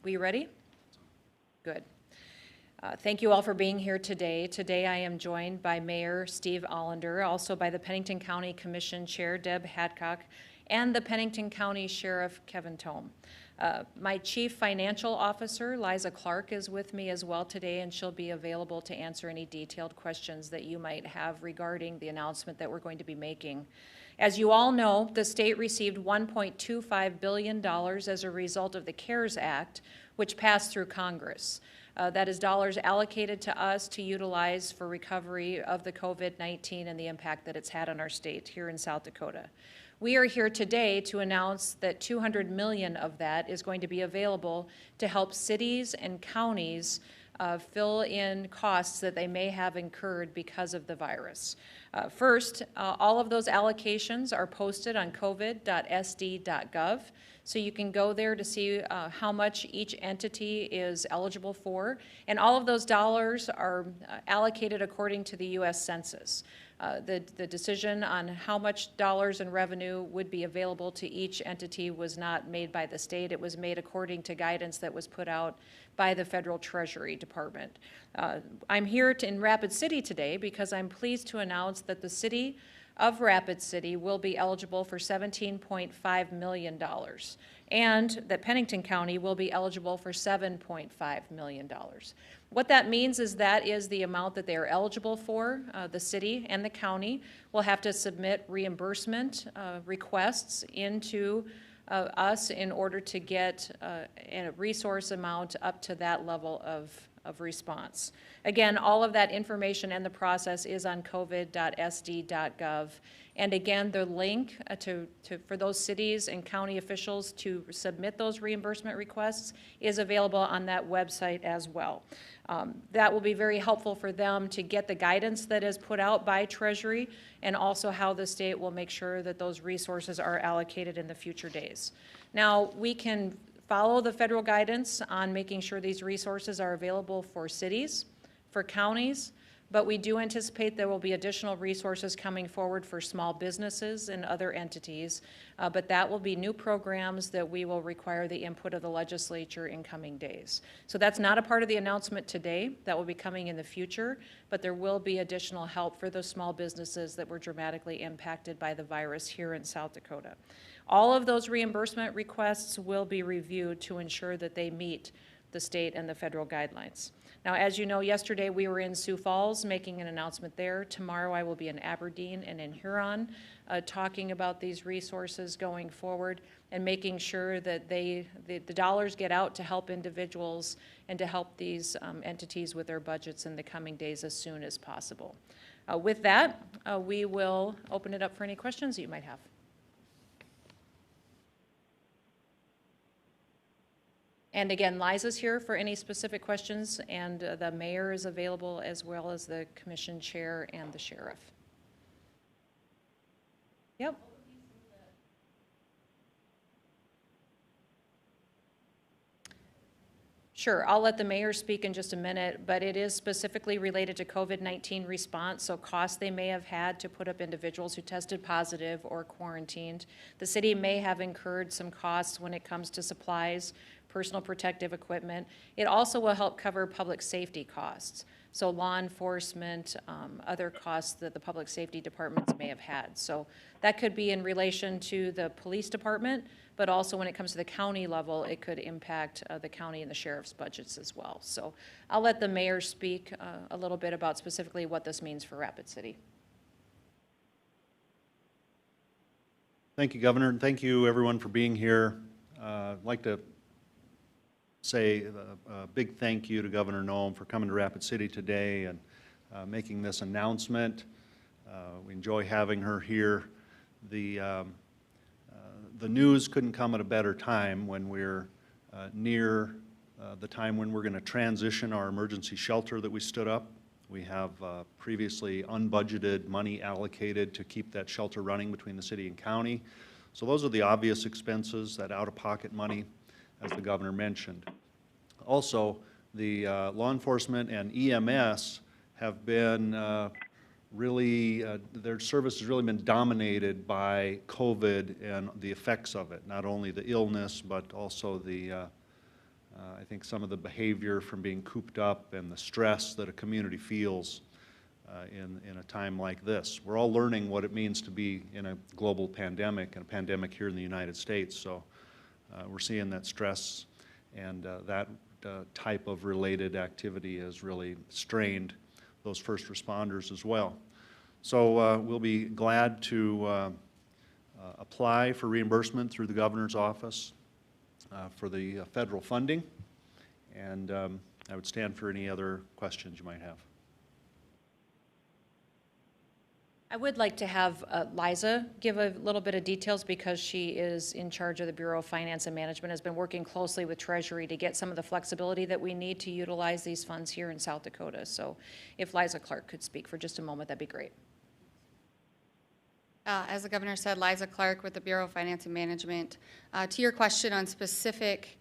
We ready? Good. Thank you all for being here today. Today I am joined by Mayor Steve Allender, also by the Pennington County Commission Chair Deb Hadcock, and the Pennington County Sheriff Kevin Tome. My Chief Financial Officer, Liza Clark, is with me as well today, and she'll be available to answer any detailed questions that you might have regarding the announcement that we're going to be making. As you all know, the state received $1.25 billion as a result of the CARES Act, which passed through Congress. That is dollars allocated to us to utilize for recovery of the COVID-19 and the impact that it's had on our state here in South Dakota. We are here today to announce that $200 million of that is going to be available to help cities and counties fill in costs that they may have incurred because of the virus. First, all of those allocations are posted on covid.sd.gov. So you can go there to see how much each entity is eligible for. And all of those dollars are allocated according to the U.S. Census. The decision on how much dollars in revenue would be available to each entity was not made by the state. It was made according to guidance that was put out by the Federal Treasury Department. I'm here in Rapid City today because I'm pleased to announce that the city of Rapid City will be eligible for $17.5 million, and that Pennington County will be eligible for $7.5 million. What that means is that is the amount that they are eligible for. The city and the county will have to submit reimbursement requests into us in order to get a resource amount up to that level of response. Again, all of that information and the process is on covid.sd.gov. And again, the link for those cities and county officials to submit those reimbursement requests is available on that website as well. That will be very helpful for them to get the guidance that is put out by Treasury, and also how the state will make sure that those resources are allocated in the future days. Now, we can follow the federal guidance on making sure these resources are available for cities, for counties, but we do anticipate there will be additional resources coming forward for small businesses and other entities, but that will be new programs that we will require the input of the legislature in coming days. So that's not a part of the announcement today. That will be coming in the future, but there will be additional help for those small businesses that were dramatically impacted by the virus here in South Dakota. All of those reimbursement requests will be reviewed to ensure that they meet the state and the federal guidelines. Now, as you know, yesterday we were in Sioux Falls making an announcement there. Tomorrow I will be in Aberdeen and in Huron talking about these resources going forward and making sure that the dollars get out to help individuals and to help these entities with their budgets in the coming days as soon as possible. With that, we will open it up for any questions that you might have. And again, Liza's here for any specific questions, and the mayor is available as well as the commission chair and the sheriff. Yep. Sure, I'll let the mayor speak in just a minute, but it is specifically related to COVID-19 response, so costs they may have had to put up individuals who tested positive or quarantined. The city may have incurred some costs when it comes to supplies, personal protective equipment. It also will help cover public safety costs. So law enforcement, other costs that the public safety departments may have had. So that could be in relation to the police department, but also when it comes to the county level, it could impact the county and the sheriff's budgets as well. So I'll let the mayor speak a little bit about specifically what this means for Rapid City. Thank you, Governor, and thank you everyone for being here. I'd like to say a big thank you to Governor Noem for coming to Rapid City today and making this announcement. We enjoy having her here. The news couldn't come at a better time when we're near the time when we're going to transition our emergency shelter that we stood up. We have previously unbudgeted money allocated to keep that shelter running between the city and county. So those are the obvious expenses, that out-of-pocket money, as the governor mentioned. Also, the law enforcement and EMS have been their service has really been dominated by COVID and the effects of it, not only the illness, but also the I think some of the behavior from being cooped up and the stress that a community feels in a time like this. We're all learning what it means to be in a global pandemic, and a pandemic here in the United States. So we're seeing that stress and that type of related activity has really strained those first responders as well. So we'll be glad to apply for reimbursement through the governor's office for the federal funding, and I would stand for any other questions you might have. I would like to have Liza give a little bit of details because she is in charge of the Bureau of Finance and Management, has been working closely with Treasury to get some of the flexibility that we need to utilize these funds here in South Dakota. So if Liza Clark could speak for just a moment, that'd be great. As the governor said, Liza Clark with the Bureau of Finance and Management. To your question on specific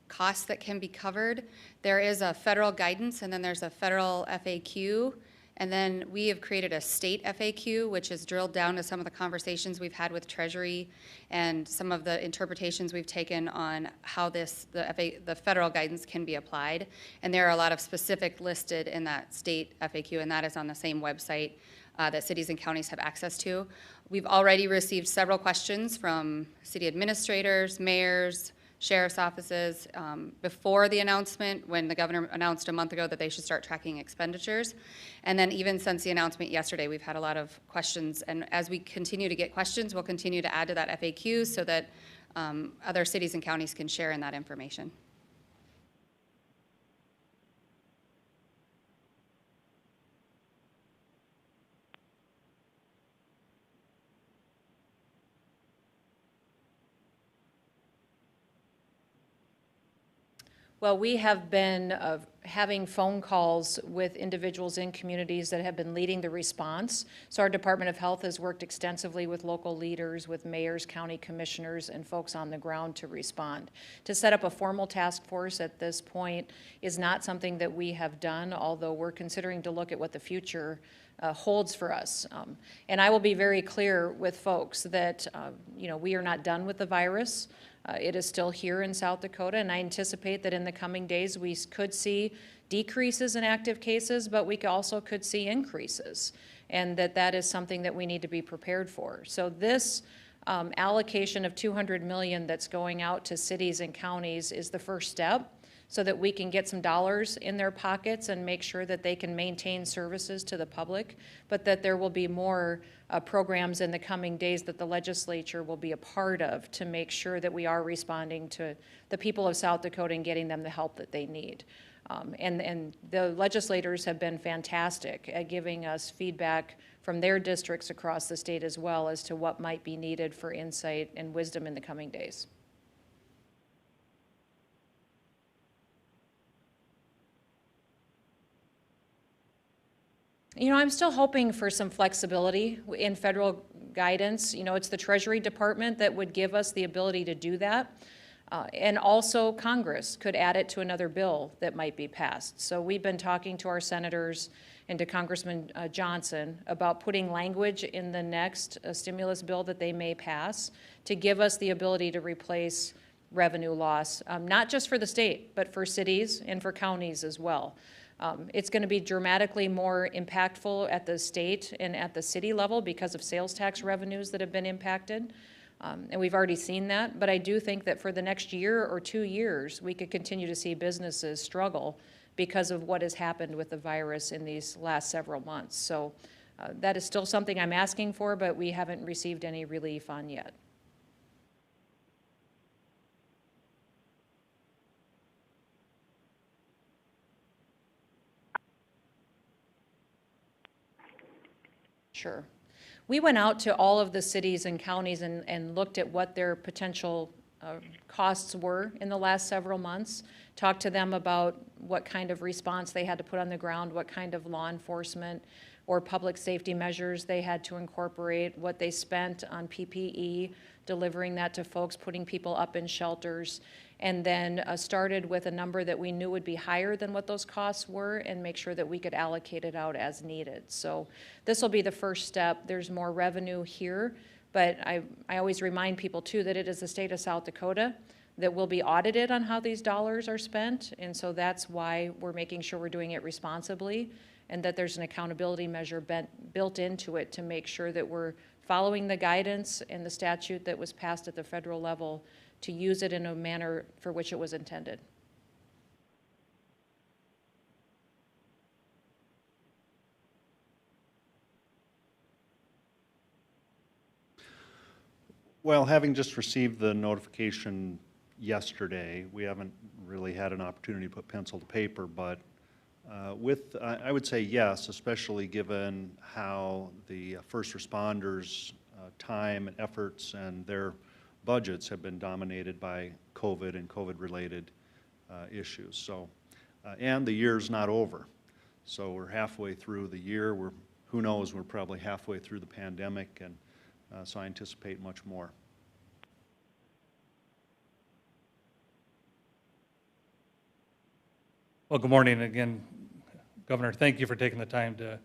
costs that can be covered, there is a federal guidance and then there's a federal FAQ. And then we have created a state FAQ, which is drilled down to some of the conversations we've had with Treasury and some of the interpretations we've taken on how the federal guidance can be applied. And there are a lot of specific listed in that state FAQ, and that is on the same website that cities and counties have access to. We've already received several questions from city administrators, mayors, sheriff's offices before the announcement, when the governor announced a month ago that they should start tracking expenditures. And then even since the announcement yesterday, we've had a lot of questions. And as we continue to get questions, we'll continue to add to that FAQ so that other cities and counties can share in that information. Well, we have been having phone calls with individuals in communities that have been leading the response. So our Department of Health has worked extensively with local leaders, with mayors, county commissioners, and folks on the ground to respond. To set up a formal task force at this point is not something that we have done, although we're considering to look at what the future holds for us. And I will be very clear with folks that we are not done with the virus. It is still here in South Dakota, and I anticipate that in the coming days we could see decreases in active cases, but we also could see increases, and that is something that we need to be prepared for. So this allocation of $200 million that's going out to cities and counties is the first step, so that we can get some dollars in their pockets and make sure that they can maintain services to the public, but that there will be more programs in the coming days that the legislature will be a part of to make sure that we are responding to the people of South Dakota and getting them the help that they need. And the legislators have been fantastic at giving us feedback from their districts across the state as well as to what might be needed for insight and wisdom in the coming days. I'm still hoping for some flexibility in federal guidance. It's the Treasury Department that would give us the ability to do that. And also Congress could add it to another bill that might be passed. So we've been talking to our senators and to Congressman Johnson about putting language in the next stimulus bill that they may pass to give us the ability to replace revenue loss, not just for the state, but for cities and for counties as well. It's going to be dramatically more impactful at the state and at the city level because of sales tax revenues that have been impacted. And we've already seen that. But I do think that for the next year or 2 years, we could continue to see businesses struggle because of what has happened with the virus in these last several months. So that is still something I'm asking for, but we haven't received any relief on yet. Sure. We went out to all of the cities and counties and looked at what their potential costs were in the last several months, talked to them about what kind of response they had to put on the ground, what kind of law enforcement or public safety measures they had to incorporate, what they spent on PPE, delivering that to folks, putting people up in shelters, and then started with a number that we knew would be higher than what those costs were and make sure that we could allocate it out as needed. So this will be the first step. There's more revenue here, but I always remind people too that it is the state of South Dakota that we'll be audited on how these dollars are spent, and so that's why we're making sure we're doing it responsibly, and that there's an accountability measure built into it to make sure that we're following the guidance and the statute that was passed at the federal level to use it in a manner for which it was intended. Well, having just received the notification yesterday, we haven't really had an opportunity to put pencil to paper, but I would say yes, especially given how the first responders' time and efforts and their budgets have been dominated by COVID and COVID-related issues. So, and the year's not over. So we're halfway through the year. Who knows, we're probably halfway through the pandemic, and so I anticipate much more. Well, good morning again, Governor. Thank you for taking the time to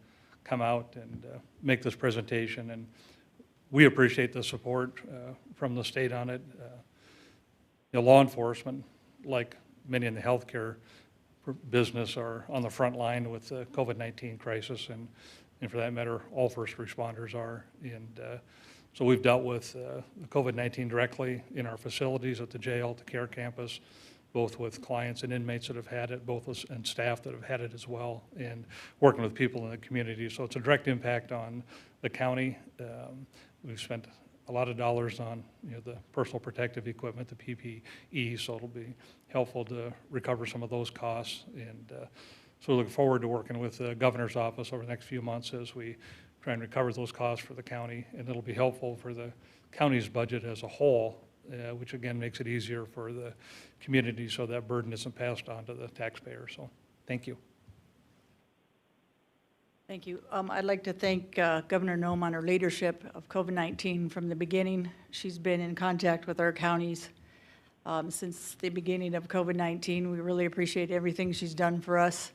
come out and make this presentation, and we appreciate the support from the state on it. Law enforcement, like many in the healthcare business, are on the front line with the COVID-19 crisis, and for that matter, all first responders are. And so we've dealt with COVID-19 directly in our facilities at the jail, the care campus, both with clients and inmates that have had it, and staff that have had it as well, and working with people in the community. So it's a direct impact on the county. We've spent a lot of dollars on the personal protective equipment, the PPE, so it'll be helpful to recover some of those costs. And so we look forward to working with the governor's office over the next few months as we try and recover those costs for the county, and it'll be helpful for the county's budget as a whole, which again makes it easier for the community so that burden isn't passed on to the taxpayer. So thank you. Thank you. I'd like to thank Governor Noem on her leadership of COVID-19 from the beginning. She's been in contact with our counties since the beginning of COVID-19. We really appreciate everything she's done for us.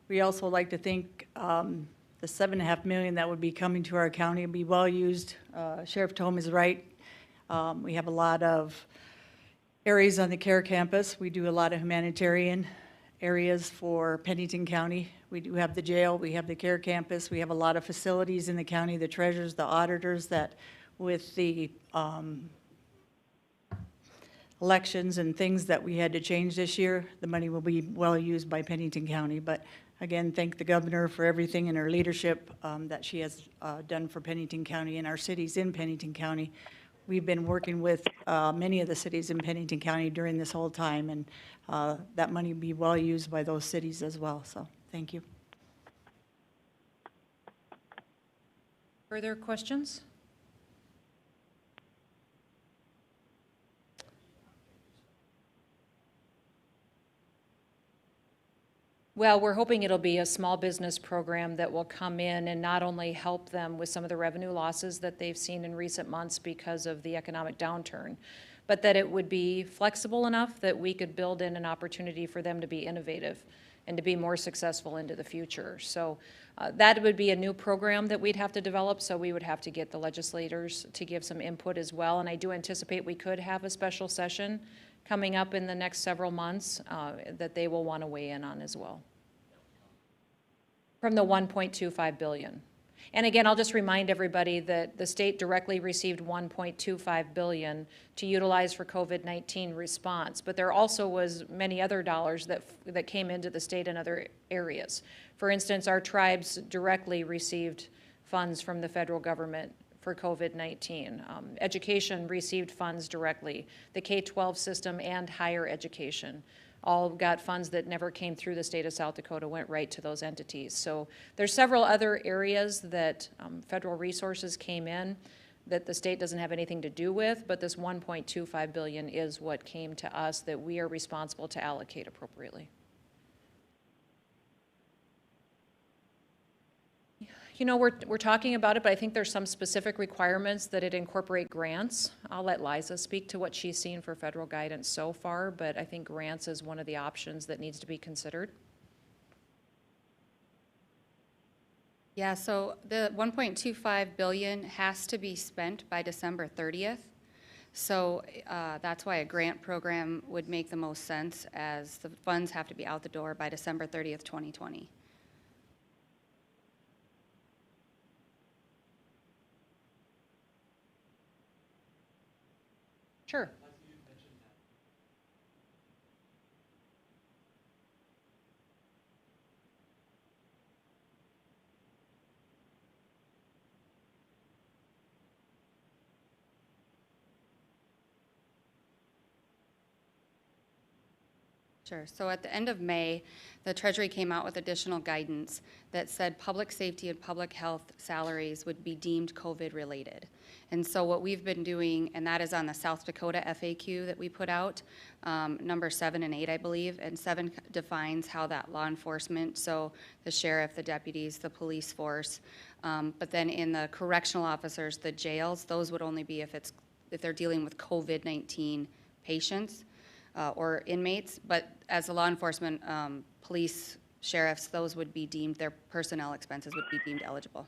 We also like to think the $7.5 million that would be coming to our county will be well used. Sheriff Tome is right. We have a lot of areas on the care campus. We do a lot of humanitarian areas for Pennington County. We do have the jail, we have the care campus, we have a lot of facilities in the county, the treasurers, the auditors, that with the elections and things that we had to change this year, the money will be well used by Pennington County. But again, thank the governor for everything and her leadership that she has done for Pennington County and our cities in Pennington County. We've been working with many of the cities in Pennington County during this whole time, and that money will be well used by those cities as well. So thank you. Further questions? Well, we're hoping it'll be a small business program that will come in and not only help them with some of the revenue losses that they've seen in recent months because of the economic downturn, but that it would be flexible enough that we could build in an opportunity for them to be innovative and to be more successful into the future. So that would be a new program that we'd have to develop, so we would have to get the legislators to give some input as well. And I do anticipate we could have a special session coming up in the next several months that they will want to weigh in on as well. From the $1.25 billion. And again, I'll just remind everybody that the state directly received $1.25 billion to utilize for COVID-19 response, but there also was many other dollars that came into the state in other areas. For instance, our tribes directly received funds from the federal government for COVID-19. Education received funds directly. The K-12 system and higher education all got funds that never came through the state of South Dakota, went right to those entities. So there's several other areas that federal resources came in that the state doesn't have anything to do with, but this $1.25 billion is what came to us that we are responsible to allocate appropriately. You know, we're talking about it, but I think there's some specific requirements that it incorporate grants. I'll let Liza speak to what she's seen for federal guidance so far, but I think grants is one of the options that needs to be considered. Yeah, so the $1.25 billion has to be spent by December 30th. So that's why a grant program would make the most sense, as the funds have to be out the door by December 30th, 2020. Sure. Sure. So at the end of May, the Treasury came out with additional guidance that said public safety and public health salaries would be deemed COVID-related. And so what we've been doing, and that is on the South Dakota FAQ that we put out, number 7 and 8, I believe, and 7 defines how that law enforcement, so the sheriff, the deputies, the police force, but then in the correctional officers, the jails, those would only be if they're dealing with COVID-19 patients. Or inmates, but as a law enforcement, police, sheriffs, those would be deemed, their personnel expenses would be deemed eligible.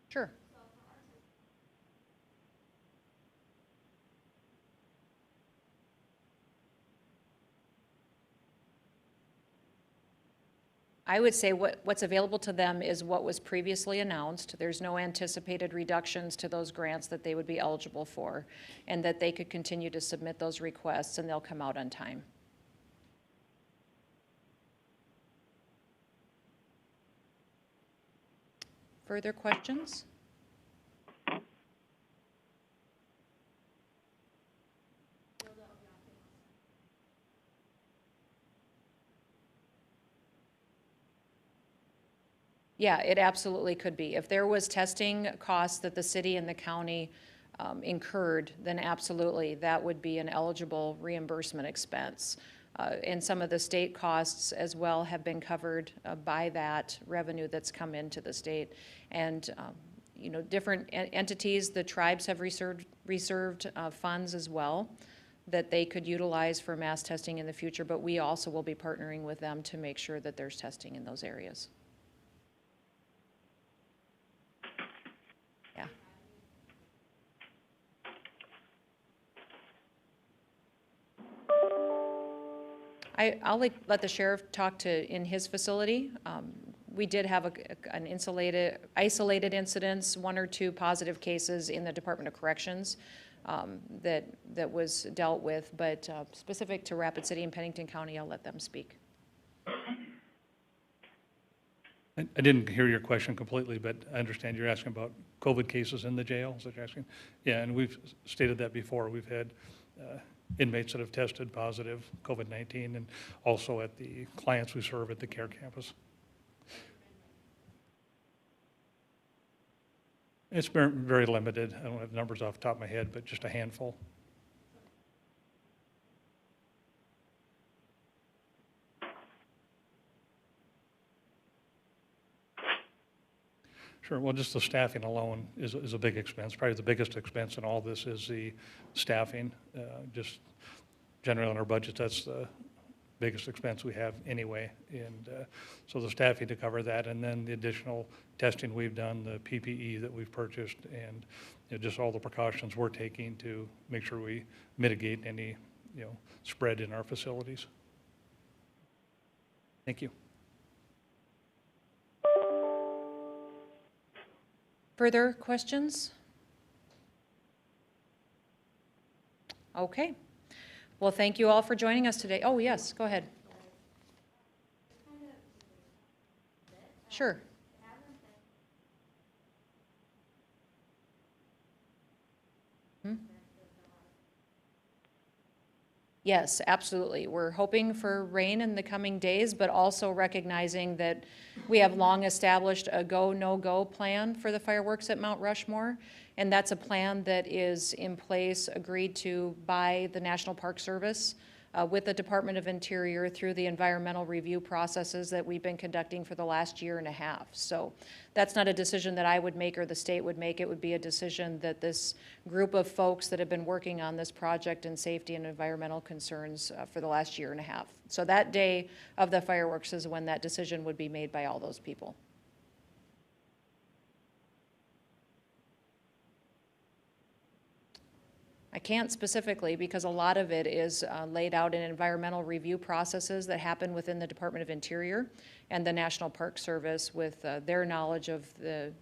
Sure. I would say what's available to them is what was previously announced. There's no anticipated reductions to those grants that they would be eligible for, and that they could continue to submit those requests, and they'll come out on time. Further questions? Yeah, it absolutely could be. If there was testing costs that the city and the county incurred, then absolutely, that would be an eligible reimbursement expense. And some of the state costs as well have been covered by that revenue that's come into the state. And, you know, different entities, the tribes have reserved funds as well that they could utilize for mass testing in the future, but we also will be partnering with them to make sure that there's testing in those areas. Yeah. I'll let the sheriff talk to in his facility. We did have an isolated incidents, 1 or 2 positive cases in the Department of Corrections that was dealt with, but specific to Rapid City and Pennington County, I'll let them speak. I didn't hear your question completely, but I understand you're asking about COVID cases in the jail, is that you're asking? Yeah, and we've stated that before. We've had inmates that have tested positive COVID-19, and also at the clients we serve at the care campus. It's been very limited. I don't have numbers off the top of my head, but just a handful. Sure. Well, just the staffing alone is a big expense. Probably the biggest expense in all this is the staffing. Just generally in our budget, that's the biggest expense we have anyway. And so the staffing to cover that, and then the additional testing we've done, the PPE that we've purchased, and you know, just all the precautions we're taking to make sure we mitigate any spread in our facilities. Thank you. Further questions? Okay. Well, thank you all for joining us today. Oh, yes, go ahead. Sure. Yes, absolutely. We're hoping for rain in the coming days, but also recognizing that we have long established a go, no-go plan for the fireworks at Mount Rushmore. And that's a plan that is in place, agreed to by the National Park Service with the Department of Interior through the environmental review processes that we've been conducting for the last year and a half. So that's not a decision that I would make or the state would make. It would be a decision that this group of folks that have been working on this project and safety and environmental concerns for the last year and a half. So that day of the fireworks is when that decision would be made by all those people. I can't specifically because a lot of it is laid out in environmental review processes that happen within the Department of Interior and the National Park Service with their knowledge of the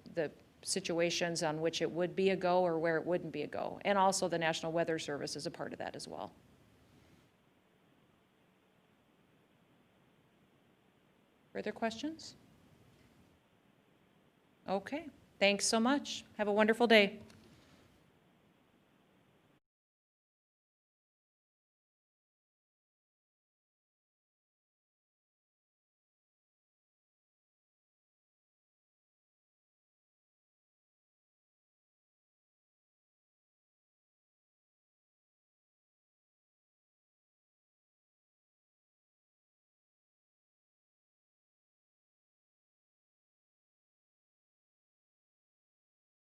situations on which it would be a go or where it wouldn't be a go. And also the National Weather Service is a part of that as well. Further questions? Okay, thanks so much. Have a wonderful day.